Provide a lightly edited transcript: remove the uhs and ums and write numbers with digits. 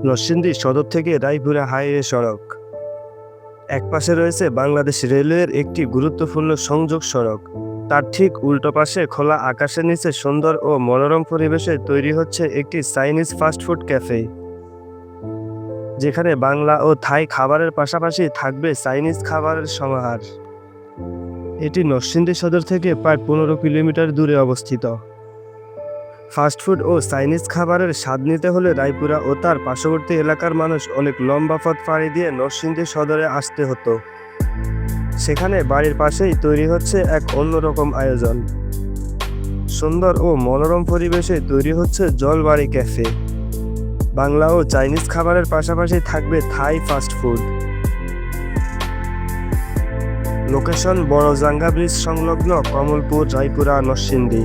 নরসিংদী সদর থেকে রায়পুরা হাইওয়ে সড়ক। একপাশে রয়েছে বাংলাদেশ রেলওয়ের একটি গুরুত্বপূর্ণ সংযোগ সড়ক। তার ঠিক উল্টো পাশে খোলা আকাশের নিচে সুন্দর ও মনোরম পরিবেশে তৈরি হচ্ছে একটি চাইনিজ ফাস্টফুড ক্যাফে, যেখানে বাংলা ও থাই খাবারের পাশাপাশি থাকবে চাইনিজ খাবারের সমাহার। এটি নরসিংদী সদর থেকে প্রায় 15 কিলোমিটার দূরে অবস্থিত। ফাস্টফুড ও চাইনিজ খাবারের স্বাদ নিতে হলে রায়পুরা ও তার পার্শ্ববর্তী এলাকার মানুষ অনেক লম্বা পথ পাড়ি দিয়ে নরসিংদী সদরে আসতে হতো। সেখানে বাড়ির পাশেই তৈরি হচ্ছে এক অন্যরকম আয়োজন। সুন্দর ও মনোরম পরিবেশে তৈরি হচ্ছে জলবাড়ি ক্যাফে। বাংলা ও চাইনিজ খাবারের পাশাপাশি থাকবে থাই ফাস্টফুড। লোকেশন বড়জাঙ্গা ব্রিজ সংলগ্ন কমলপুর, রায়পুরা, নরসিংদী।